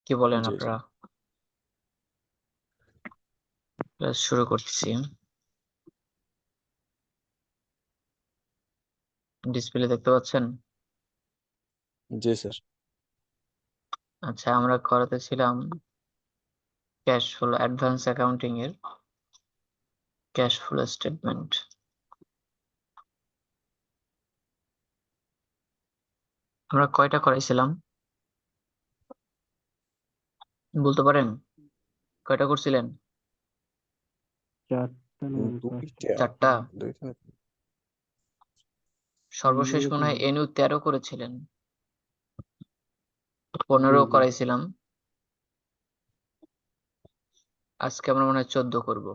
কি বলেন জি আপনারা? ক্লাস শুরু করছি। ডিসপ্লে দেখতে পাচ্ছেন? জি স্যার। আচ্ছা, আমরা করাতে ছিলাম ক্যাশ ফ্লো, অ্যাডভান্স অ্যাকাউন্টিং এর ক্যাশ ফ্লো স্টেটমেন্ট। আমরা কয়টা করাইছিলাম বলতে পারেন? কয়টা করছিলেন? চারটা না মনে হয়, দুইটা চারটা। দুইটা সর্বশেষ মনে হয় এরকম এনইউ 13 করেছিলেন, 15 জি। করাইছিলাম। আজকে আমরা মনে হয় 14 করব।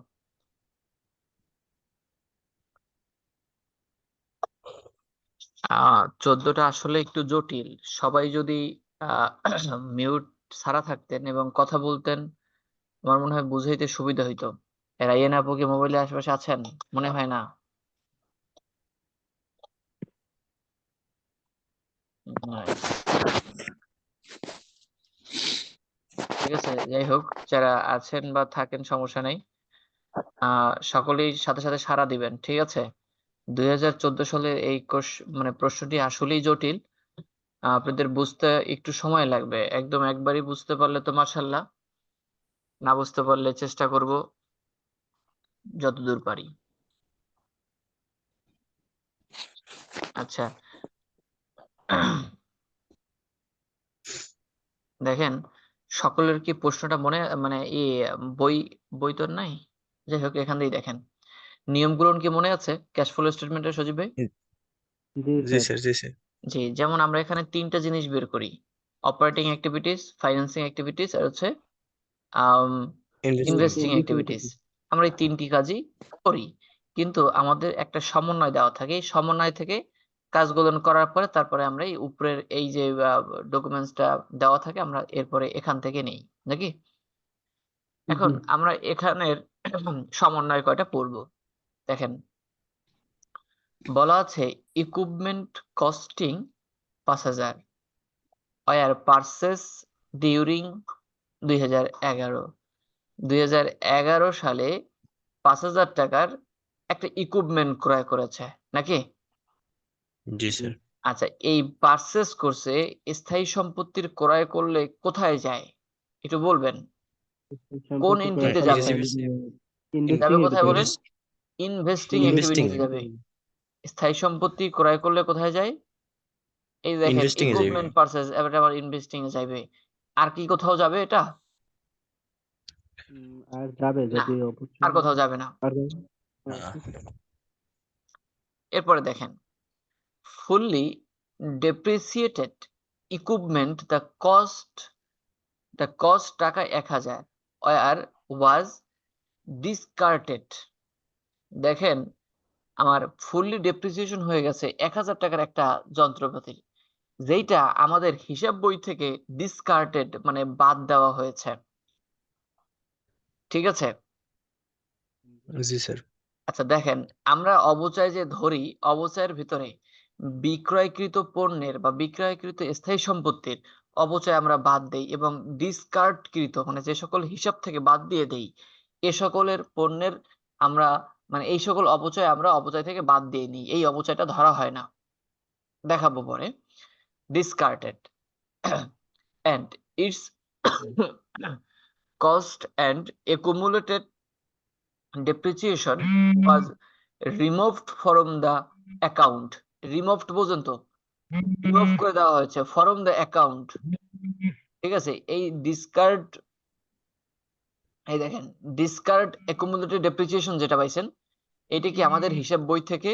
আহ 14টা আসলে একটু জটিল। সবাই যদি মিউট ছাড়া থাকতেন এবং কথা বলতেন, আমার মনে হয় বুঝাইতে সুবিধা হইতো। রাইয়েন আপু কি মোবাইলের আশেপাশে আছেন? মনে হয় না। নাই। ঠিক আছে, যাই হোক, যারা আছেন বা থাকেন সমস্যা নাই। সকলেই সাথে সাথে সাড়া দিবেন, ঠিক আছে? 2014 সালে এই মানে প্রশ্নটি আসলেই জটিল। আপনাদের বুঝতে একটু সময় লাগবে। একদম একবারই বুঝতে পারলে তো মাশাআল্লাহ, না বুঝতে পারলে চেষ্টা করব যতদূর পারি। আচ্ছা, দেখেন, সকলের কি প্রশ্নটা মনে মানে বই বই তো নাই, যাই হোক এখান দিয়েই দেখেন। নিয়মগুলো কি মনে আছে ক্যাশ ফ্লো স্টেটমেন্টের, সজীব ভাই? জি জি স্যার। স্যার। জি স্যার। জি, যেমন আমরা এখানে তিনটা জিনিস বের করি: অপারেটিং অ্যাক্টিভিটিস, ফাইন্যান্সিং অ্যাক্টিভিটিস, আর হচ্ছে ইনভেস্টিং অ্যাক্টিভিটিস। আমরা এই তিনটি কাজই করি, কিন্তু আমাদের একটা সমন্বয় দেওয়া থাকে। এই সমন্বয় থেকে কাজগুলো করার পরে তারপরে আমরা এই উপরের এই যে ডকুমেন্টসটা দেওয়া থাকে, আমরা এরপরে এখান থেকে নেই, নাকি? এখন জি। আমরা এখানের সমন্বয় কয়টা পড়বো, দেখেন। বলা আছে equipment costing 5000 were purchase during 2011। 2011 সালে 5000 টাকার একটা ইকুইপমেন্ট ক্রয় করেছে, নাকি? জি জি। স্যার। আচ্ছা, এই পারচেস করছে, স্থায়ী সম্পত্তির ক্রয় করলে কোথায় যায় একটু বলবেন? কোন সম্পত্তি ক্রয় এন্ট্রিতে করলে যাবে? ইনভেস্টিং যাবে এ কোথায় বলেন? ইনভেস্ট ইনভেস্টিং ইনভেস্টিং অ্যাক্টিভিটিতে যাবে। স্থায়ী সম্পত্তি ক্রয় করলে কোথায় যায়? এই দেখেন, ইনভেস্টিং এ যাবে। ইকুইপমেন্ট পারচেজ, এবার আবার ইনভেস্টিং এ যাবে। আর কি কোথাও যাবে এটা? আর যাবে না, যদি আর অপরচুনিটি কোথাও যাবে না। আর আহ, এরপরে দেখেন, fully depreciated equipment, the cost টাকা 1000 or was discarded। দেখেন, আমার ফুললি ডেপ্রিসিয়েশন হয়ে গেছে 1000 টাকার একটা যন্ত্রপাতি, যেটা আমাদের হিসাব বই থেকে ডিসকার্টেড মানে বাদ দেওয়া হয়েছে, ঠিক আছে? জি স্যার। আচ্ছা দেখেন, আমরা অবচয় যে ধরি, অবচয়ের ভিতরে বিক্রয়কৃত পণ্যের বা বিক্রয়কৃত স্থায়ী সম্পত্তির অবচয় আমরা বাদ দেই, এবং ডিসকার্ডকৃত মানে যে সকল হিসাব থেকে বাদ দিয়ে দেই, এ সকলের পণ্যের আমরা মানে এই সকল অবচয় আমরা অবচয় থেকে বাদ দিয়ে নিই, এই অবচয়টা ধরা হয় না। দেখাবো পরে। ডিসকার্টেড and its cost and accumulated depreciation was removed from the account। removed পর্যন্ত রিমুভ করে দেওয়া হয়েছে from the account, ঠিক আছে? এই ডিসকার্ড, এই দেখেন, ডিসকার্ড accumulated depreciation যেটা পাইছেন, এটা কি আমাদের হিসাব বই থেকে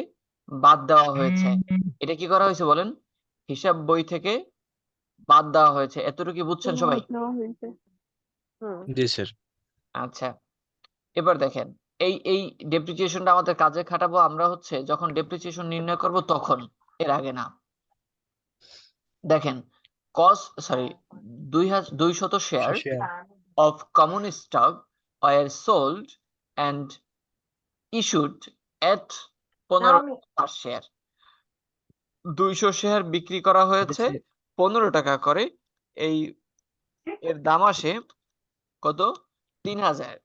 বাদ দেওয়া হয়েছে। এটা কি করা হয়েছে বলেন? হিসাব বই থেকে বাদ দেওয়া হয়েছে। এতটুকু কি বুঝছেন সবাই? জি স্যার। আচ্ছা, এবার দেখেন, এই ডেপ্রিসিয়েশনটা আমাদের কাজে খাটাবো আমরা হচ্ছে যখন ডেপ্রিসিয়েশন নির্ণয় করব তখন, এর আগে না। দেখেন, sorry, 200 share of common stock were sold and issued at 15 per share। 200 share বিক্রি করা হয়েছে 15 টাকা করে। এই এর দাম আসে কত? 3000।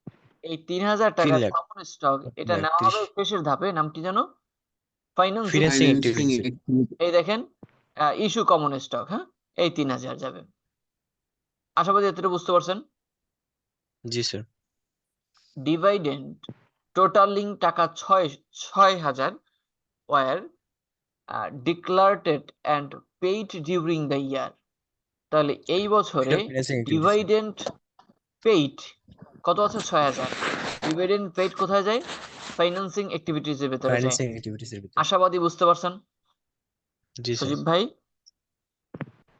এই 3000 3 টাকার লাখ কমন স্টক এটা নেওয়া 31 হবে শেষের ধাপে, নাম কি জানো? ফাইন্যান্সিং ফিনান্সিং ফাইন্যান্সিং অ্যাক্টিভিটিস এই দেখেন ইস্যু কমন স্টক, হ্যাঁ, এই 3000 যাবে। আশাবাদী এতটুকু বুঝতে পারছেন? জি স্যার ডিভাইডেন্ড টোটালিং টাকা 6000 were declared and paid during the year. তাহলে এই বছরে এটা ফিনান্সিং অ্যাক্টিভিটিস ডিভাইডেন্ড পেইড কত আছে? 6000। ডিভিডেন্ড পেইড কোথায় যায়? ফাইন্যান্সিং অ্যাক্টিভিটিজ এর ভেতরে যায়। ফাইন্যান্সিং অ্যাক্টিভিটিস এর ভিতরে আশাবাদী বুঝতে পারছেন? জি স্যার সজীব ভাই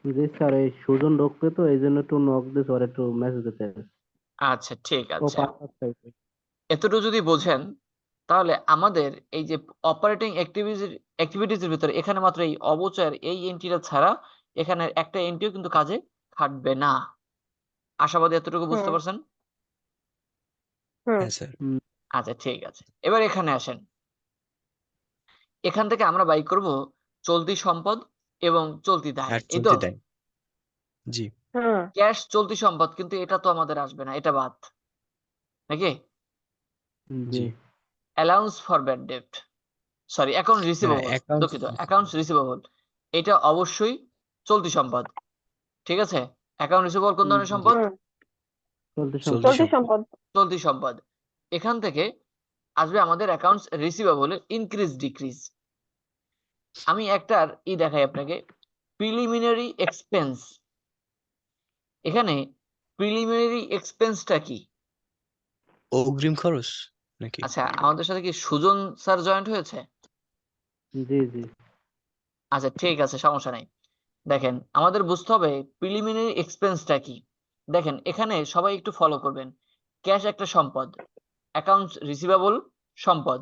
জি স্যার, এই সুজন ঢুকবে তো এই জন্য একটু নক দিতে আর একটু মেসেজ দিতে। আচ্ছা ঠিক ও আছে, পাসওয়ার্ড চাইছে। এতটুকু যদি বোঝেন তাহলে আমাদের এই যে অপারেটিং অ্যাক্টিভিটিজ এর ভিতরে এখানে মাত্র এই অবচয়ের এই এন্ট্রিটা ছাড়া এখানে একটা এন্ট্রিও কিন্তু কাজে খাটবে না। আশাবাদী এতটুকু বুঝতে পারছেন? হ্যাঁ স্যার আচ্ছা ঠিক আছে, এবার এখানে আসেন। এখান থেকে আমরা বাই করব চলতি সম্পদ এবং চলতি দায়, আর এই তো? চলতি দেয় জি ক্যাশ চলতি সম্পদ, কিন্তু এটা তো আমাদের আসবে না, এটা বাদ নাকি? জি জি allowance for bad debt, sorry account receivable, accounts দুঃখিত, অ্যাকাউন্টস রিসিভেবল, এটা অবশ্যই চলতি সম্পদ। ঠিক আছে, অ্যাকাউন্ট রিসিভেবল কোন ধরনের সম্পদ? চলতে চলতি সম্পদ। সম্পদ চলতি সম্পদ। এখান থেকে আসবে আমাদের অ্যাকাউন্টস রিসিভেবল ইনক্রিজ ডিক্রিজ। আমি একটার দেখাই আপনাকে, প্রিলিমিনারি এক্সপেন্স। এখানে প্রিলিমিনারি এক্সপেন্সটা কি? অগ্রিম খরচ নাকি আচ্ছা আমাদের সাথে কি সুজন স্যার জয়েন্ট হয়েছে? জি জি আচ্ছা ঠিক আছে, সমস্যা নাই। দেখেন আমাদের বুঝতে হবে প্রিলিমিনারি এক্সপেন্সটা কি। দেখেন এখানে সবাই একটু ফলো করবেন। ক্যাশ একটা সম্পদ, অ্যাকাউন্টস রিসিভেবল সম্পদ,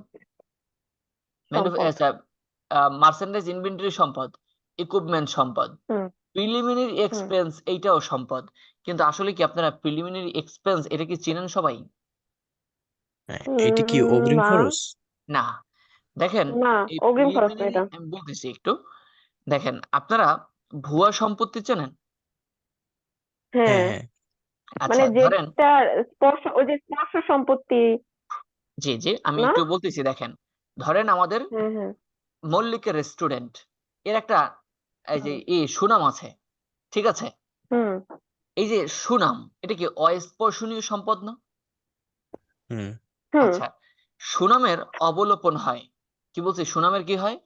মার্চেন্ডাইজ ইনভেন্টরি সম্পদ, ইকুইপমেন্ট সম্পদ, প্রিলিমিনারি এক্সপেন্স এইটাও সম্পদ। কিন্তু আসলে কি আপনারা প্রিলিমিনারি এক্সপেন্স এটা কি চিনেন সবাই? এটা কি অগ্রিম খরচ না। দেখেন এই প্রিলিমিনারি আমি বলতেছি একটু, দেখেন আপনারা ভুয়া সম্পত্তি চেনেন? হ্যাঁ হ্যাঁ আচ্ছা ধরেন, স্পর্শ সম্পত্তি জি জি আমি না? একটু বলতেছি, দেখেন ধরেন আমাদের মল্লিকের রেস্টুরেন্ট এর একটা এই যে সুনাম আছে, ঠিক আছে? এই যে সুনাম এটা কি অস্পর্শনীয় সম্পদ না? হুম আচ্ছা সুনামের অবলোপন হয়, কি বলছি, সুনামের কি হয়?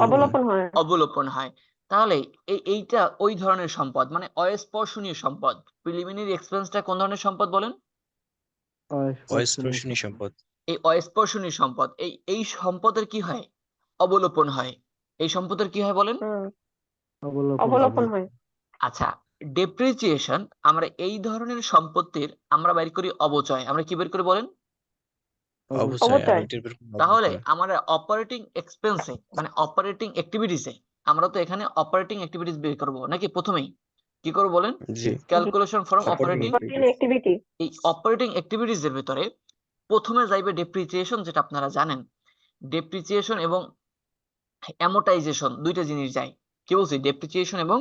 অবলোপন হয়। অবলোপন হয়। তাহলে এইটা ওই ধরনের সম্পদ, মানে অস্পর্শনীয় সম্পদ। প্রিলিমিনারি এক্সপেন্সটা কোন ধরনের সম্পদ বলেন? অস্পর্শনীয় সম্পদ এই অস্পর্শনীয় সম্পদ, এই সম্পদের কি হয়? অবলোপন হয়। এই সম্পদের কি হয় বলেন? অবলোপন হয়। আচ্ছা ডেপ্রিসিয়েশন, আমরা এই ধরনের সম্পত্তির আমরা বের করি অবচয়। আমরা কি বের করি বলেন? অবশ্যই আর এটার উপর তাহলে আমরা অপারেটিং এক্সপেন্সে মানে অপারেটিং অ্যাক্টিভিটিসে আমরা তো এখানে অপারেটিং অ্যাক্টিভিটিস বের করব নাকি? প্রথমেই কি করব বলেন? জি calculation from Operating operating activity. এই অপারেটিং অ্যাক্টিভিটিস এর ভিতরে প্রথমে যাইবে ডেপ্রিসিয়েশন, যেটা আপনারা জানেন। ডেপ্রিসিয়েশন এবং অ্যামোর্টাইজেশন দুইটা জিনিস যায়। কি বলছি? ডেপ্রিসিয়েশন এবং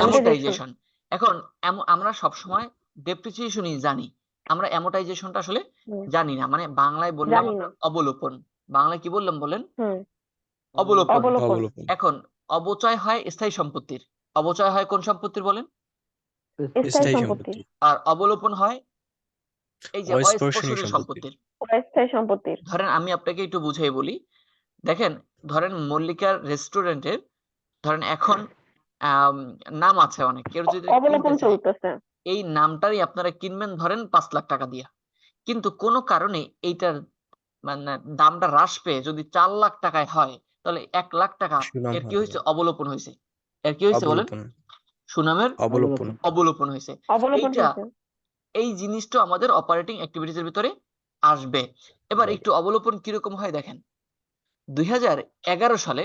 অ্যামোর্টাইজেশন। এখন আমরা সব সময় ডেপ্রিসিয়েশনই জানি, আমরা অ্যামোর্টাইজেশনটা আসলে জানি না। মানে বাংলায় বললাম আমরা অবলোপন, বাংলায় কি বললাম বলেন? অবলোপন। অবলোপন এখন অবচয় হয় স্থায়ী সম্পত্তির, অবচয় হয় কোন সম্পত্তির বলেন? স্থায়ী সম্পত্তি আর অবলোপন হয় এই যে অস্পর্শনীয় অস্পর্শনীয় সম্পত্তি সম্পত্তির। ধরেন আমি আপনাকে একটু বুঝাই বলি। দেখেন ধরেন মল্লিকার রেস্টুরেন্টের ধরেন এখন নাম আছে অনেক, কেউ যদি কিনতে চায় এই নামটারই আপনারা কিনবেন ধরেন 5 লাখ টাকা দিয়ে, কিন্তু কোনো কারণে এইটার মানে দামটা হ্রাস পেয়ে যদি 4 লাখ টাকায় হয়, তাহলে 1 লাখ টাকা এর কি হয়েছে? অবলোপন হয়েছে। এর কি হয়েছে বলেন? সুনামের অবলোপন হয়েছে। এইটা এই জিনিসটা আমাদের অপারেটিং অ্যাক্টিভিটিস এর ভিতরে আসবে। এবার একটু অবলোপন কিরকম হয় দেখেন। 2011 সালে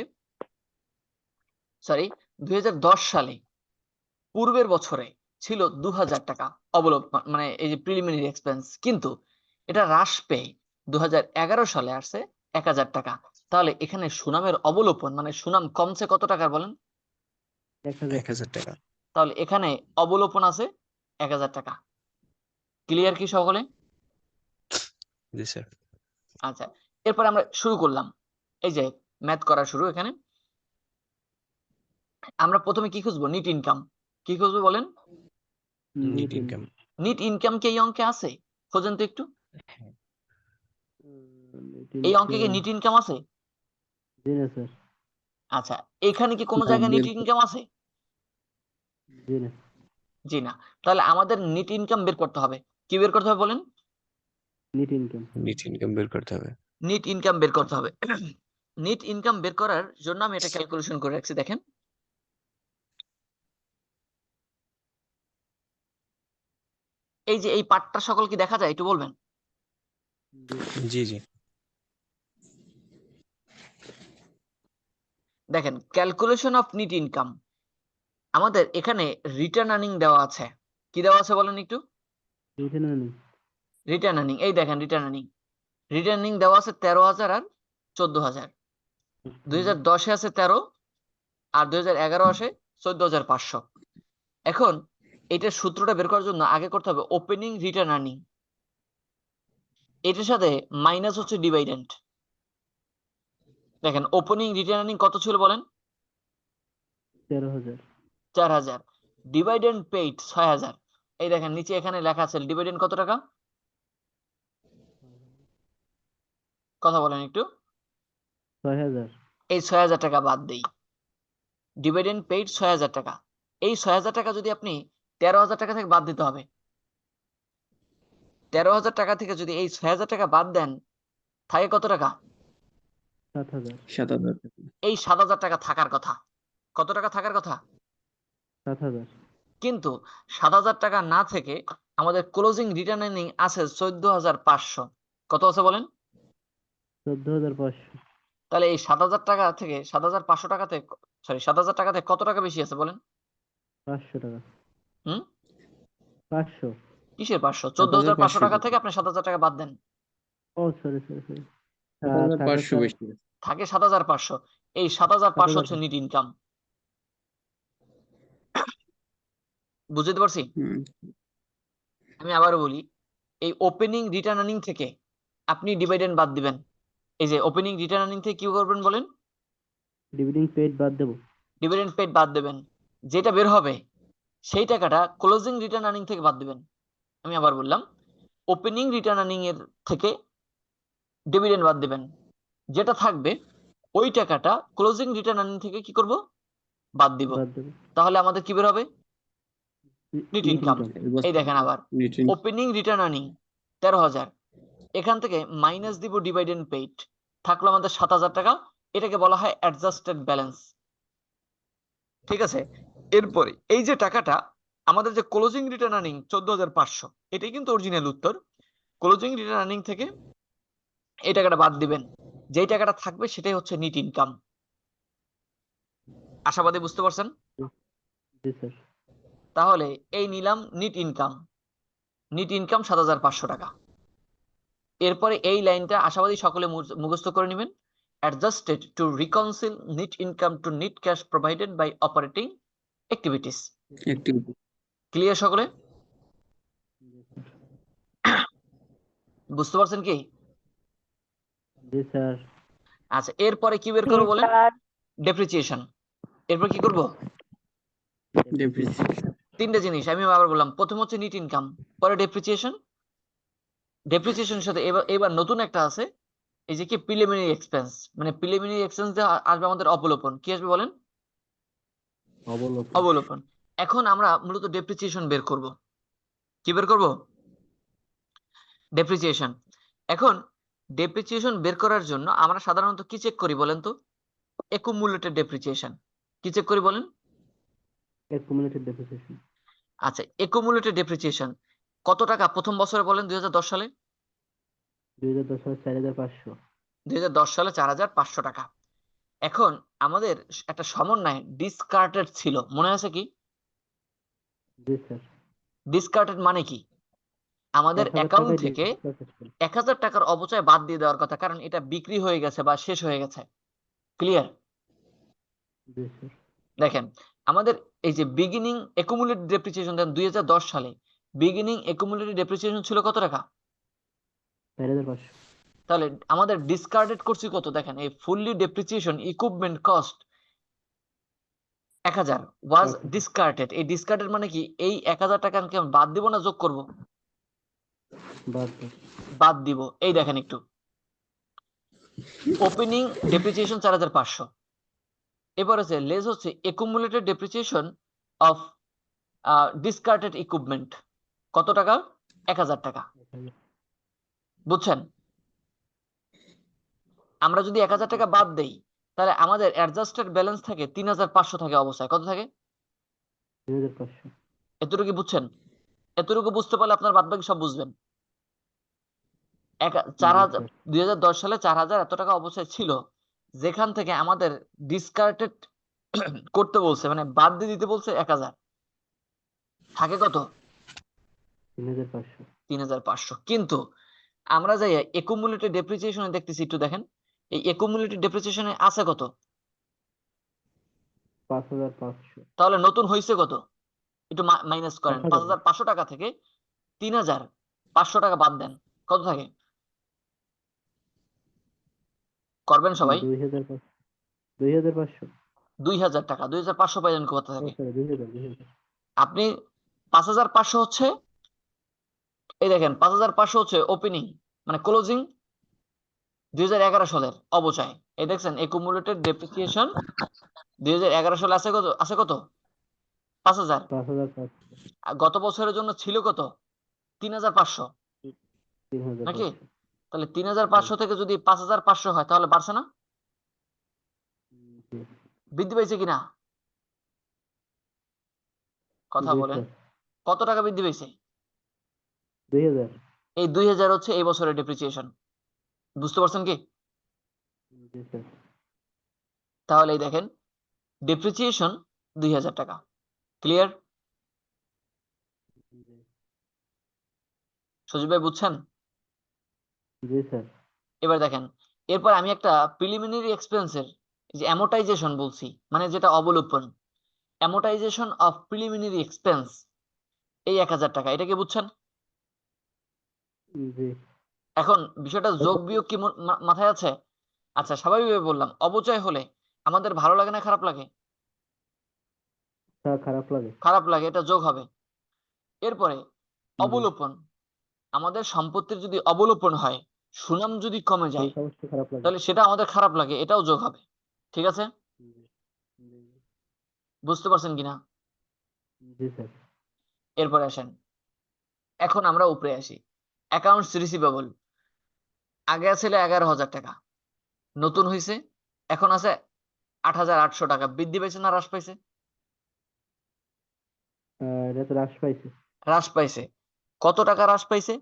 সরি 2010 সালে পূর্বের বছরে ছিল 2000 টাকা অবলোপন, মানে এই যে প্রিলিমিনারি এক্সপেন্স, কিন্তু এটা হ্রাস পেয়ে 2011 সালে আসছে 1000 টাকা। তাহলে এখানে সুনামের অবলোপন মানে সুনাম কমছে কত টাকা বলেন? 1000 টাকা তাহলে এখানে অবলোপন আছে 1000 টাকা। ক্লিয়ার কি সকলে? জি স্যার। আচ্ছা, এরপর আমরা শুরু করলাম, এই যে ম্যাথ করা শুরু। এখানে আমরা প্রথমে কি খুঁজবো? NEET income. কি খুঁজবো বলেন? NEET income. নিট ইনকাম কি এই অঙ্কে আছে? খোঁজেন তো একটু। এই অঙ্কে কি নিট ইনকাম আছে? জি না স্যার, আচ্ছা, এখানে কি কোনো জায়গায় নিট ইনকাম আছে? জি না। জি না। তাহলে আমাদের নিট ইনকাম বের করতে হবে। কি বের করতে হবে বলেন? NEET income. নিট ইনকাম বের করতে হবে। নিট ইনকাম বের করতে হবে। নিট ইনকাম বের করার জন্য আমি এটা ক্যালকুলেশন করে রাখছি, দেখেন। এই যে এই পার্টটা সকল কি দেখা যায় একটু বলবেন? জি জি। দেখেন, ক্যালকুলেশন অফ নিট ইনকাম। আমাদের এখানে রিটার্ন আর্নিং দেওয়া আছে। কি দেওয়া আছে বলেন একটু? রিটার্ন আর্নিং, এই দেখেন রিটার্ন আর্নিং। রিটার্ন আর্নিং দেওয়া আছে 13,000 আর 14,000। 2010-এ আছে 13, আর 2011 আসে 14,500। এখন এটার সূত্রটা বের করার জন্য আগে করতে হবে ওপেনিং রিটার্ন আর্নিং, এটার সাথে মাইনাস হচ্ছে ডিভাইডেন্ট। দেখেন ওপেনিং রিটার্ন আর্নিং কত ছিল বলেন? 13,000। 4,000। ডিভাইডেন্ট পেইড 6,000। এই দেখেন নিচে এখানে লেখা আছে ডিভাইডেন্ট কত টাকা, কথা বলেন একটু। 6,000। এই 6,000 টাকা বাদ দেই। ডিভিডেন্ড পেইড 6,000 টাকা। এই 6,000 টাকা যদি আপনি 13,000 টাকা থেকে বাদ দিতে হবে। 13,000 টাকা থেকে যদি এই 6,000 টাকা বাদ দেন, থাকে কত টাকা? 7,000। 7,000। এই 7,000 টাকা থাকার কথা। কত টাকা থাকার কথা? 7,000। কিন্তু 7,000 টাকা না থেকে আমাদের ক্লোজিং রিটার্ন আর্নিং আছে 14,500। কত আছে বলেন? 14,500। তাহলে এই 7,000 টাকা থেকে 7,500 টাকাতে, সরি 7,000 টাকাতে কত টাকা বেশি আছে বলেন? 500 টাকা। হুম, 500। কিসের 500? 14,500 টাকা থেকে আপনি 7,000 টাকা বাদ দেন, ও সরি সরি সরি। 7,500 বেশি। থাকে 7,500। এই 7,500 হচ্ছে নিট ইনকাম। বুঝতে পারছি? আমি আবারও বলি, এই ওপেনিং রিটার্ন আর্নিং থেকে আপনি ডিভিডেন্ড বাদ দিবেন। এই যে ওপেনিং রিটার্ন আর্নিং থেকে কি করবেন বলেন? ডিভিডেন্ড পেড বাদ দেব। ডিভিডেন্ড পেড বাদ দেবেন। যেটা বের হবে সেই টাকাটা ক্লোজিং রিটার্ন আর্নিং থেকে বাদ দিবেন। আমি আবার বললাম, ওপেনিং রিটার্ন আর্নিং এর থেকে ডিভিডেন্ড বাদ দিবেন। যেটা থাকবে ওই টাকাটা ক্লোজিং রিটার্ন আর্নিং থেকে কি করব? বাদ দিব। বাদ দেব। তাহলে আমাদের কি বের হবে? NEET income. ইনকাম। এই দেখেন আবার ওপেনিং রিটার্ন আর্নিং 13,000, এখান থেকে মাইনাস দিব ডিভাইডেন্ড পেইড, থাকলো আমাদের 7,000 টাকা। এটাকে বলা হয় অ্যাডজাস্টেড ব্যালেন্স। ঠিক আছে, এরপরে এই যে টাকাটা আমাদের যে ক্লোজিং রিটার্ন আর্নিং 14,500, এটাই কিন্তু অরিজিনাল উত্তর। ক্লোজিং রিটার্ন আর্নিং থেকে এই টাকাটা বাদ দিবেন, যেই টাকাটা থাকবে সেটাই হচ্ছে নিট ইনকাম। আশাবাদী বুঝতে পারছেন? জি স্যার। তাহলে এই নিলাম নিট ইনকাম। নিট ইনকাম 7,500 টাকা। এরপরে এই লাইনটা আশাবাদী সকলে মুখস্থ করে নেবেন। Adjusted to reconcile net income to net cash provided by operating activities. Clear সকলে? বুঝতে পারছেন কি? জি স্যার। আচ্ছা, এরপরে কি বের করবো বলেন? ডেপ্রিসিয়েশন। এরপর কি করব? তিনটে জিনিস আমি আবার বললাম। প্রথম হচ্ছে নিট ইনকাম, পরে ডেপ্রিসিয়েশন। ডেপ্রিসিয়েশনের সাথে এবার নতুন একটা আছে, এই যে কি প্রিলিমিনারি এক্সপেন্স। মানে প্রিলিমিনারি এক্সপেন্স আসবে আমাদের অবলোপন। কি আসবে বলেন? অবলোপন। এখন আমরা মূলত ডেপ্রিসিয়েশন বের করব। কি বের করব? ডেপ্রিসিয়েশন। এখন ডেপ্রিসিয়েশন বের করার জন্য আমরা সাধারণত কি চেক করি বলেন তো? Accumulated depreciation. কি চেক করি বলেন? Accumulated depreciation. আচ্ছা, অ্যাকুমুলেটেড ডেপ্রিসিয়েশন কত টাকা প্রথম বছরে বলেন? 2010 সালে 2010 সালে 4,500। 2010 সালে 4,500 টাকা। এখন আমাদের একটা সমন্বয় ডিসকার্টেড ছিল, মনে আছে কি? জি স্যার। ডিসকার্টেড মানে কি? আমাদের 1,000 অ্যাকাউন্ট টাকায় থেকে ডিসকার্টেড ছিল। 1,000 টাকার অপচয় বাদ দিয়ে দেওয়ার কথা, কারণ এটা বিক্রি হয়ে গেছে বা শেষ হয়ে গেছে। ক্লিয়ার? জি স্যার। দেখেন আমাদের এই যে বিগিনিং অ্যাকুমুলেটেড ডেপ্রিসিয়েশন দেন 2010 সালে বিগিনিং অ্যাকুমুলেটেড ডেপ্রিসিয়েশন ছিল কত টাকা? 4500। তাহলে আমাদের ডিসকার্ডেড করছি কত? দেখেন এই ফুললি ডেপ্রিসিয়েশন ইকুইপমেন্ট কস্ট 1000 ওয়াজ 1000 ডিসকার্ডেড। এই ডিসকার্ডেড মানে কি? এই 1000 টাকা আমি বাদ দিব না যোগ করব? বাদ দাও। বাদ দিব। এই দেখেন একটু, ওপেনিং ডেপ্রিসিয়েশন 4500, এবার আছে লেস হচ্ছে accumulated depreciation of discarded equipment কত টাকা? 1000 টাকা। 1000 বুঝছেন? আমরা যদি 1000 টাকা বাদ দেই তাহলে আমাদের অ্যাডজাস্টেড ব্যালেন্স থাকে 3500 থাকে অবস্থায়। কত থাকে? 3500। এতটুকু কি বুঝছেন? এতটুকু বুঝতে পারলে আপনার বাদবাকি সব বুঝবেন। 4000 2010 সালে 4000 এত টাকা অবস্থায় ছিল, যেখান থেকে আমাদের ডিসকার্ডেড করতে বলছে, মানে বাদ দিয়ে দিতে বলছে 1000, থাকে কত? 3500। 3500। কিন্তু আমরা যাই অ্যাকুমুলেটেড ডেপ্রিসিয়েশনে দেখতেছি, একটু দেখেন এই অ্যাকুমুলেটেড ডেপ্রিসিয়েশনে আছে কত? 5500। তাহলে নতুন হইছে কত? একটু মাইনাস করেন। 1000 5500 টাকা থেকে 3500 টাকা বাদ দেন, কত থাকে? করবেন সবাই? 2500। 2500। 2000 টাকা। 2500 পাইলেন কোথা থেকে? 2000। আপনি 5500 হচ্ছে, এই দেখেন 5500 হচ্ছে ওপেনিং, মানে ক্লোজিং 2011 সালের অবচয়। এই দেখছেন অ্যাকুমুলেটেড ডেপ্রিসিয়েশন 2011 সালে আছে কত? আছে কত? 5000। 5500। আর গত বছরের জন্য ছিল কত? 3500 নাকি? 3500। তাহলে 3500 থেকে যদি 5500 হয় তাহলে বাড়ছে না? জি। বৃদ্ধি পাইছে কিনা? কথা জি বলেন। স্যার। কত টাকা বৃদ্ধি পাইছে? 2000। এই 2000 হচ্ছে এই বছরের ডেপ্রিসিয়েশন। বুঝতে পারছেন কি? জি স্যার। তাহলে এই দেখেন ডেপ্রিসিয়েশন 2000 টাকা। ক্লিয়ার? সজীব ভাই বুঝছেন? জি স্যার। এবার দেখেন, এরপর আমি একটা প্রিলিমিনারি এক্সপেন্সের যে অ্যামোর্টাইজেশন বলছি, মানে যেটা অবলোপন, অ্যামোর্টাইজেশন অফ প্রিলিমিনারি এক্সপেন্স, এই 1000 টাকা। এটা কি বুঝছেন? জি। এখন বিষয়টা যোগ বিয়োগ কি মাথায় আছে? আচ্ছা, স্বাভাবিকভাবে বললাম, অবচয় হলে আমাদের ভালো লাগে না খারাপ লাগে? স্যার খারাপ লাগে। খারাপ লাগে, এটা যোগ হবে। এরপরে জি। অবলোপন, আমাদের সম্পত্তির যদি অবলোপন হয়, সুনাম যদি কমে সেই যায়, সমস্ত খারাপ লাগে। তাহলে সেটা আমাদের খারাপ লাগে, এটাও যোগ হবে। ঠিক আছে? জি। জি। বুঝতে পারছেন কিনা? জি স্যার। এরপরে আসেন, এখন আমরা উপরে আসি। অ্যাকাউন্টস রিসিভেবল আগে ছিল 11,000 টাকা, নতুন হয়েছে এখন আছে 8,800 টাকা। বৃদ্ধি পাইছে না হ্রাস পাইছে? এটা তো হ্রাস পাইছে। হ্রাস পাইছে। কত টাকা হ্রাস পাইছে?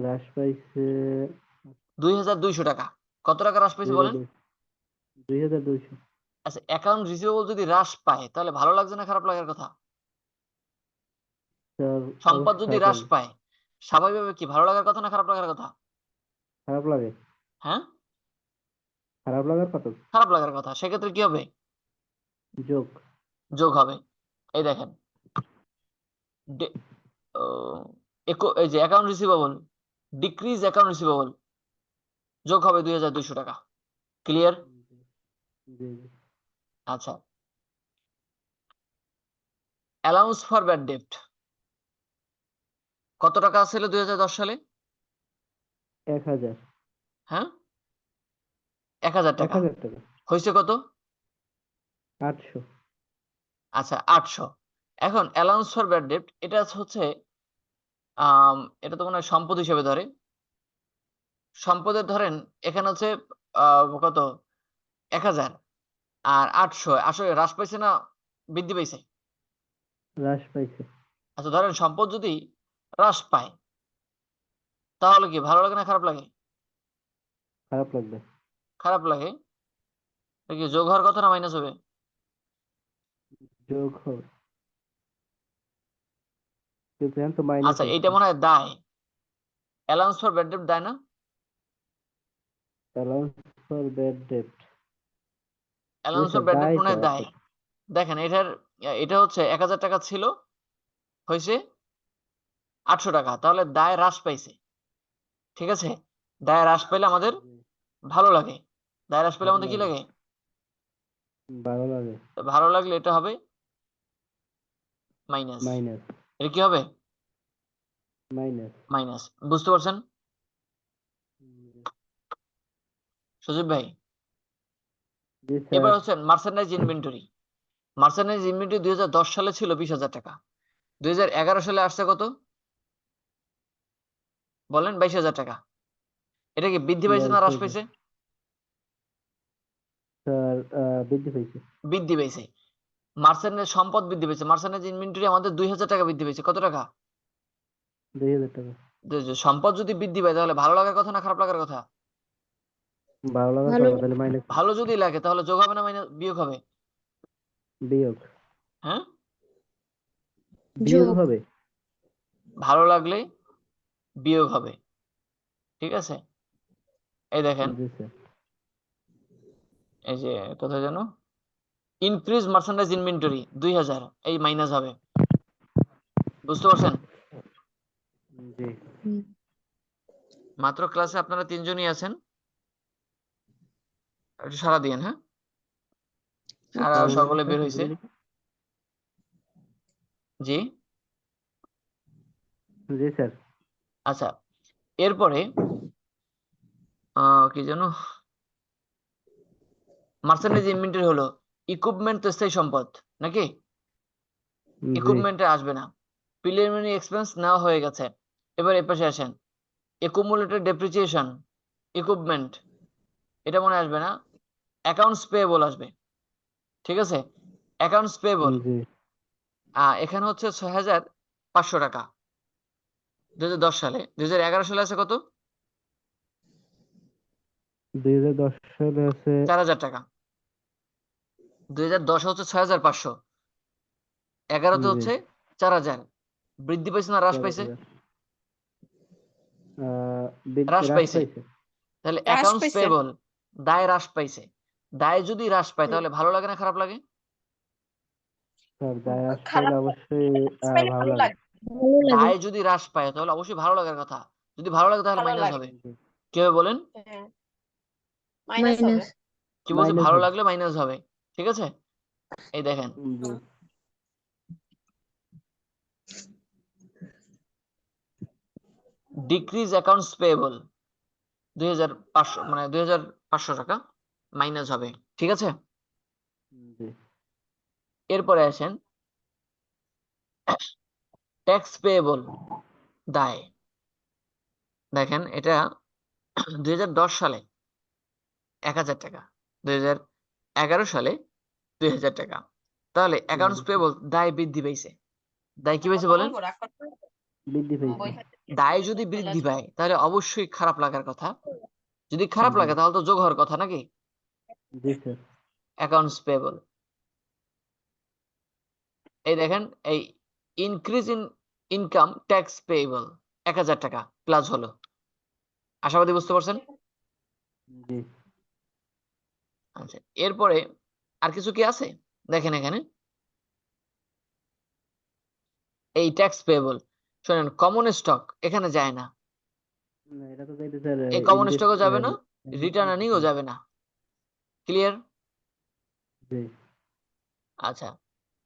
হ্রাস পাইছে 2,200 টাকা। কত টাকা হ্রাস পাইছে বলেন? 2200। আচ্ছা, অ্যাকাউন্ট রিসিভেবল যদি হ্রাস পায় তাহলে ভালো লাগছে না খারাপ লাগার কথা? স্যার সম্পদ অবশ্যই যদি খারাপ হ্রাস লাগে। পায় স্বাভাবিকভাবে কি ভালো লাগার কথা না খারাপ লাগার কথা? খারাপ লাগে। হ্যাঁ, খারাপ লাগার কথা। খারাপ লাগার কথা। সেক্ষেত্রে কি হবে? যোগ। যোগ হবে। এই দেখেন ডে- এই যে account receivable decrease account receivable যোগ হবে 2,200 টাকা। ক্লিয়ার? জি। আচ্ছা, অ্যালাউন্স ফর ব্যাড ডেট কত টাকা ছিল 2010 সালে? 1000। হ্যাঁ, 1000 টাকা। 1000 টাকা। হয়েছে কত? 800। আচ্ছা, 800। এখন অ্যালাউন্স ফর ব্যাড ডেট এটা হচ্ছে এটা তো মনে হয় সম্পদ হিসেবে ধরে। সম্পদের ধরেন এখানে হচ্ছে কত? 1000 আর 800 আসলে হ্রাস পাইছে না বৃদ্ধি পাইছে? হ্রাস পাইছে। আচ্ছা, ধরেন সম্পদ যদি হ্রাস পায় তাহলে কি ভালো লাগে না খারাপ লাগে? খারাপ লাগবে। খারাপ লাগে। এটা কি যোগ হওয়ার কথা না মাইনাস হবে? যোগ হবে। কিন্তু এখন তো মাইনাস আচ্ছা, এইটা আছে। মনে হয় দায়। অ্যালাউন্স ফর ব্যাড ডেট দায় না? Allowance for bad date allowance sir, of bad date দায় মানে তো দায়। দেখেন এটা হচ্ছে 1000 টাকা ছিল, হয়েছে 800 টাকা, তাহলে দায় হ্রাস পাইছে। ঠিক আছে, দায় হ্রাস পেলে আমাদের ভালো লাগে। দায় হ্রাস পেলে ভালো আমাদের কি লাগে। লাগে? ভালো লাগে। তো ভালো লাগলে এটা হবে মাইনাস। মাইনাস। এটা কি হবে? মাইনাস। মাইনাস। বুঝতে পারছেন সুজিব ভাই? জি এবার স্যার। হচ্ছে মার্চেন্ডাইজ ইনভেন্টরি। মার্চেন্ডাইজ ইনভেন্টরি 2010 সালে ছিল 20,000 টাকা, 2011 সালে আসছে কত বলেন? 22,000 টাকা। এটা কি বৃদ্ধি পাইছে না হ্রাস 22,000 পাইছে? স্যার, বৃদ্ধি পেয়েছে। বৃদ্ধি পাইছে। মার্চেন্ডাইজ সম্পদ বৃদ্ধি পেয়েছে। মার্চেন্ডাইজ ইনভেন্টরি আমাদের 2,000 টাকা বৃদ্ধি পেয়েছে। কত টাকা? 2,000 টাকা। যে সম্পদ যদি বৃদ্ধি পায় তাহলে ভালো লাগার কথা না খারাপ লাগার কথা? ভালো লাগার ভালো। কথা, তাহলে মাইনাস। ভালো যদি লাগে তাহলে যোগ হবে না মাইনাস বিয়োগ হবে? বিয়োগ। হ্যাঁ, বিয়োগ যোগ। হবে। ভালো লাগলে বিয়োগ হবে। ঠিক আছে, এই দেখেন, জি স্যার। এই যে কোথায় যেন ইনক্রিজ মার্চেন্ডাইজ ইনভেন্টরি 2000, এই মাইনাস হবে। বুঝতে পারছেন? জি। হুম। মাত্র ক্লাসে আপনারা 3 জনই আছেন, একটু সাড়া দিয়েন। হ্যাঁ, আর আসসালামু সকলে আলাইকুম বের স্যার, হয়েছে। Good evening. জি, জি স্যার। আচ্ছা, এরপরে কি যেন মার্চেন্ডাইজ ইনভেন্টরি হলো ইকুইপমেন্ট তো স্থায়ী সম্পদ নাকি? জি। ইকুইপমেন্টে আসবে না। প্রিলিমিনারি এক্সপেন্স নেওয়া হয়ে গেছে। এবার এ পাশে আসেন, একুমুলেটেড ডেপ্রিসিয়েশন ইকুইপমেন্ট, এটা মনে আসবে না। অ্যাকাউন্টস পেয়েবল আসবে। ঠিক আছে, অ্যাকাউন্টস পেয়েবল জি। এখানে হচ্ছে 6,500 টাকা 2010 সালে। 2011 সালে আছে কত? 2010 সালে আছে 4,000 টাকা। 2010 হচ্ছে 6,500, 11তে জি হচ্ছে 4,000। বৃদ্ধি পাইছে না হ্রাস পাইছে? 4,000। হ্রাস হ্রাস পাইছে। পাইছে। তাহলে হ্রাস অ্যাকাউন্টস পাইছে। পেয়েবল দায় হ্রাস পাইছে। দায় যদি হ্রাস পায় তাহলে ভালো লাগে না খারাপ লাগে? স্যার, দায় হ্রাস খারাপ পাইলে অবশ্যই পাইলে ভালো ভালো লাগে। লাগে। ভালো লাগে। দায় যদি হ্রাস পায় তাহলে অবশ্যই ভালো লাগার কথা। যদি ভালো লাগে তাহলে ভালো মাইনাস লাগে। হবে। কি হবে বলেন? হ্যাঁ, মাইনাস হবে। মাইনাস। কি বলছি? মাইনাস ভালো হবে। লাগলে মাইনাস হবে। ঠিক আছে, এই দেখেন, জি। ডিক্রিজ অ্যাকাউন্টস পেয়েবল 2,500 মানে 2,500 টাকা মাইনাস হবে। ঠিক আছে, জি। এরপরে আসেন ট্যাক্স পেয়েবল দায়। দেখেন এটা 2010 সালে 1,000 টাকা, 2011 সালে 2,000 টাকা। তাহলে অ্যাকাউন্টস পেয়েবল দায় বৃদ্ধি পাইছে। দায় কি পাইছে বলেন? বৃদ্ধি পেয়েছে। দায় যদি বৃদ্ধি পায় তাহলে অবশ্যই খারাপ লাগার কথা। যদি খারাপ জি। লাগে তাহলে তো যোগ হওয়ার কথা নাকি? জি স্যার। অ্যাকাউন্টস পেয়েবল, এই দেখেন, এই increase in income tax payable 1,000 টাকা প্লাস হলো। আশাবাদী বুঝতে পারছেন? জি। আচ্ছা, এরপরে আর কিছু কি আছে? দেখেন এখানে এই ট্যাক্স পেয়েবল, শোনেন কমন স্টক এখানে যায় না। না, এটা তো চাইতে স্যার এই কমন ইনভেস্ট। স্টকও যাবে না, রিটার্ন আর্নিংও যাবে না। ক্লিয়ার? জি। আচ্ছা,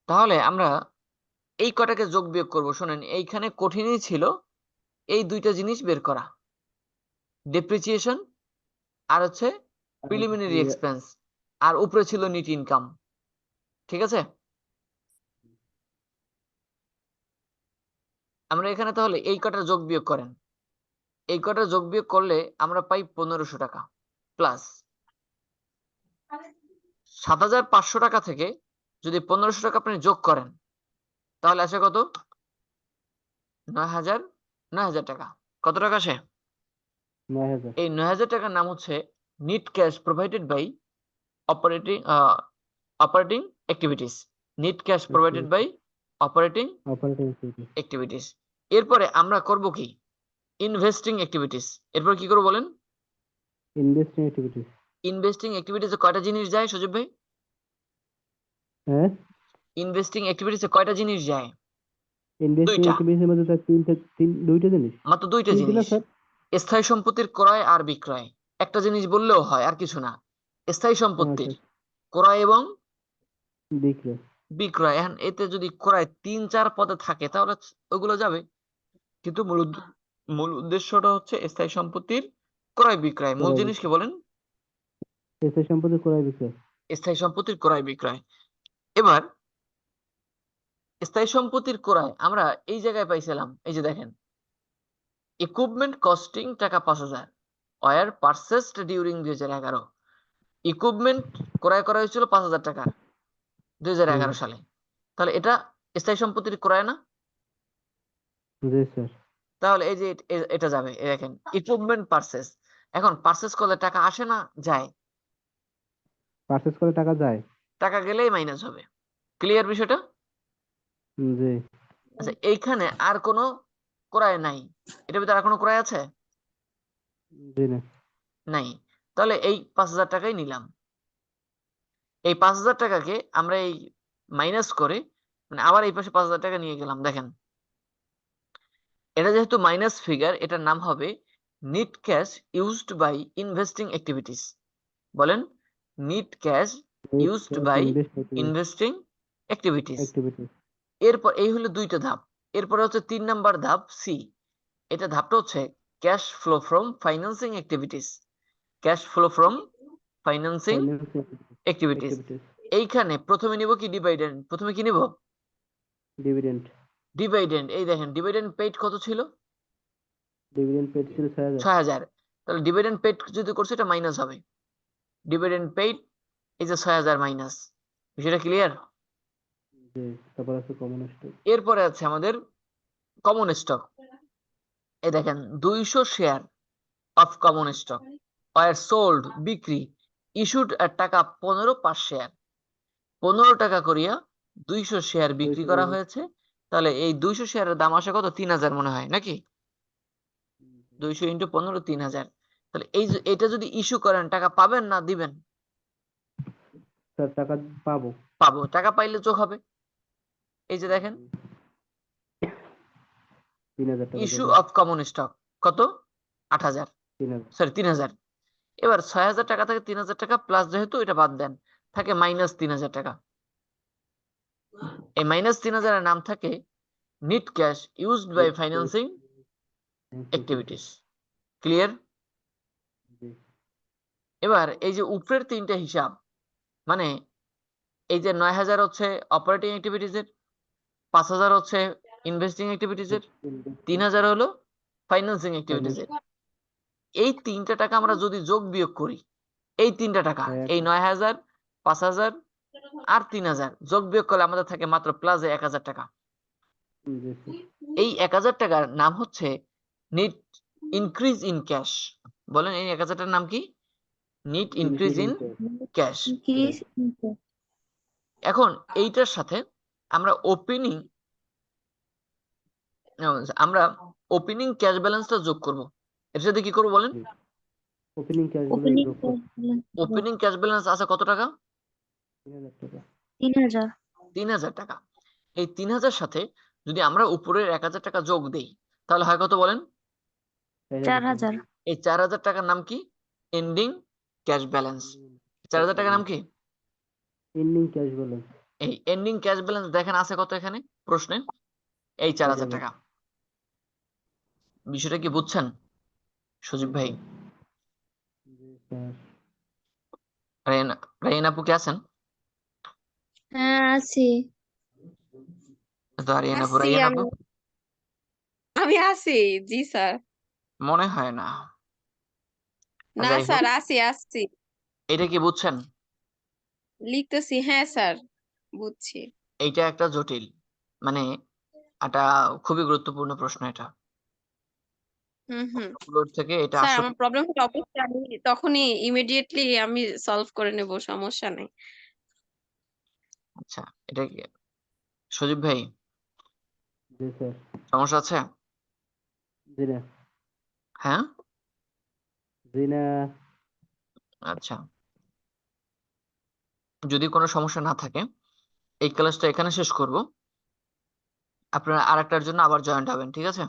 তাহলে আমরা এই কটাকে যোগ বিয়োগ করব। শোনেন, এইখানে কঠিনই ছিল এই দুইটা জিনিস বের করা, ডেপ্রিসিয়েশন আর হচ্ছে আর প্রিলিমিনারি হচ্ছে এক্সপেন্স, আর উপরে ছিল নেট ইনকাম। ঠিক আছে, আমরা এখানে তাহলে এই কটার যোগ বিয়োগ করেন। এই কটার যোগ বিয়োগ করলে আমরা পাই 1,500 টাকা প্লাস 7,500 টাকা থেকে যদি 1,500 টাকা আপনি যোগ করেন তাহলে আসে কত? 9,000 টাকা। কত টাকা আসে? 9,000। এই 9,000 টাকার নাম হচ্ছে net cash provided by operating operating activities. Net cash provided by operating operating system. Activities. এরপরে আমরা করব কি? Investing activities. এরপর কি করব বলেন? Investing activities. ইনভেস্টিং অ্যাক্টিভিটিসে কয়টা জিনিস যায় সজীব ভাই? হ্যাঁ, ইনভেস্টিং অ্যাক্টিভিটিসে কয়টা জিনিস যায়? ইনভেস্টিং দুইটা, অ্যাক্টিভিটির মধ্যে তার দুইটা জিনিস। মাত্র দুইটা তিনটে না জিনিস। স্যার? স্থায়ী সম্পত্তির ক্রয় আর বিক্রয়। একটা জিনিস বললেও হয়, আর কিছু না। স্থায়ী আচ্ছা, সম্পত্তির ক্রয় এবং বিক্রয়। বিক্রয়। এখন এতে যদি ক্রয় 3-4 পদে থাকে তাহলে ওগুলো যাবে, কিন্তু মূল উদ্দেশ্যটা হচ্ছে স্থায়ী সম্পত্তির ক্রয় বিক্রয়। মূল ক্রয় জিনিস কি বলেন? বিক্রয়। স্থায়ী সম্পত্তি ক্রয় বিক্রয়। স্থায়ী সম্পত্তির ক্রয় বিক্রয়। এবার স্থায়ী সম্পত্তির ক্রয় আমরা এই জায়গায় পাইছিলাম, এই যে দেখেন, ইকুইপমেন্ট কস্টিং টাকা 5,000 ওয়ার পারচেসড ডিউরিং 2011। ইকুইপমেন্ট ক্রয় করা হয়েছিল 5,000 টাকার 2011 সালে। তাহলে এটা স্থায়ী সম্পত্তির ক্রয় না? জি স্যার। তাহলে এই যে এটা যাবে, এই দেখেন ইকুইপমেন্ট পারচেস। এখন পারচেস করলে টাকা আসে না যায়? পারচেজ করে টাকা যায়। টাকা গেলেই মাইনাস হবে। ক্লিয়ার বিষয়টা? জি। আচ্ছা, এইখানে আর কোনো ক্রয় নাই, এটার ভিতরে আর কোনো ক্রয় আছে? জি না। নাই। তাহলে এই 5,000 টাকাই নিলাম। এই 5,000 টাকাকে আমরা এই মাইনাস করে, মানে আবার এই পাশে 5,000 টাকা নিয়ে গেলাম। দেখেন, এটা যেহেতু মাইনাস ফিগার, এটার নাম হবে net cash used by investing activities. বলেন, net cash used by investing activities. Activity. এরপর এই হলো দুইটা ধাপ। এরপরে হচ্ছে 3 নাম্বার ধাপ সি। এটা ধাপটা হচ্ছে cash flow from financing activities. Cash flow from financing activities. Activities. এইখানে প্রথমে নিব কি ডিভিডেন্ড? প্রথমে কি নিব? ডিভিডেন্ড। ডিভিডেন্ড। এই দেখেন ডিভিডেন্ড পেইড কত ছিল? ডিভিডেন্ড পেড ছিল 6,000। 6,000। তাহলে ডিভিডেন্ড পেইড যদি করছে এটা মাইনাস হবে। ডিভিডেন্ড পেইড এই যে 6,000 মাইনাস। বিষয়টা ক্লিয়ার? জি। তারপর আছে কমন স্টক। এরপরে আছে আমাদের কমন স্টক। এই দেখেন 200 share of common stock were sold, বিক্রি, ইস্যুড এর টাকা 15 পার শেয়ার। 15 টাকা করিয়া 200 শেয়ার বিক্রি করা হয়েছে। তাহলে এই 200 শেয়ারের দাম আসে কত? 3,000 মনে হয় নাকি? 200 ইন্টু 15 3,000। তাহলে এই যে এটা যদি ইস্যু করেন টাকা পাবেন না দিবেন? স্যার টাকা পাবো। পাবো। টাকা পাইলে যোগ হবে। এই যে দেখেন 3,000 টাকা ইস্যু যোগ হবে। অফ কমন স্টক কত? 8,000, 3,000। সরি 3,000। এবার 6,000 টাকা থেকে 3,000 টাকা প্লাস, যেহেতু এটা বাদ দেন, থাকে মাইনাস 3,000 টাকা। এই মাইনাস 3,000 এর নাম থাকে net cash used by financing activities. Clear? জি। এবার এই যে উপরের তিনটা হিসাব, মানে এই যে 9,000 হচ্ছে অপারেটিং অ্যাক্টিভিটিজের, 5,000 হচ্ছে ইনভেস্টিং অ্যাক্টিভিটিজের, 3,000 হলো ফাইন্যান্সিং অ্যাক্টিভিটিজের। এই তিনটা টাকা আমরা যদি যোগ বিয়োগ করি, এই তিনটা টাকা, এই 9,000, 5,000 আর 3,000 যোগ বিয়োগ করলে আমাদের থাকে মাত্র প্লাস 1,000 টাকা। জি স্যার। এই 1,000 টাকার নাম হচ্ছে নিট ইনক্রিজ ইন ক্যাশ। বলেন এই 1,000 টাকার নাম কি? Net increase in cash. এখন এইটার সাথে আমরা ওপেনিং ক্যাশ ব্যালেন্সটা যোগ করব। এর সাথে কি করব বলেন? ওপেনিং ক্যাশ গুলো ওপেনিং যোগ করো। ওপেনিং ক্যাশ ব্যালেন্স আছে কত টাকা? 3,000 টাকা। 3,000। 3,000 টাকা। এই 3,000 সাথে যদি আমরা উপরের 1,000 টাকা যোগ দেই তাহলে হয় কত বলেন? 4,000। এই 4,000 টাকার নাম কি? Ending cash balance. 4,000 টাকার নাম কি? Ending cash balance. এই এন্ডিং ক্যাশ ব্যালেন্স দেখেন আছে কত এখানে প্রশ্নে? এই 4,000 টাকা। বিষয়টা কি বুঝছেন সজীব ভাই? জি স্যার। রায়ন আপু কি আছেন? হ্যাঁ আছি। তো রায়ন আপু, আছি রায়ন আমি। আপু আমি আছি, জি স্যার। মনে হয় না। না যাই হোক, স্যার, আছি। এটা কি বুঝছেন? লিখতেছি, হ্যাঁ স্যার, বুঝছি। এইটা একটা জটিল, মানে একটা খুবই গুরুত্বপূর্ণ প্রশ্ন এটা। হুম। ওগুলোর থেকে এটা স্যার আসলে আমার প্রবলেম হলে অবশ্যই আমি তখনই ইমিডিয়েটলি আমি সলভ করে নেব, সমস্যা নেই। আচ্ছা, এটা কি সজীব ভাই জি স্যার। সমস্যা আছে? জি না। হ্যাঁ, জি না। আচ্ছা, যদি কোনো সমস্যা না থাকে এই ক্লাসটা এখানে শেষ করব, আপনারা আরেকটার জন্য আবার জয়েন্ট হবেন, ঠিক আছে?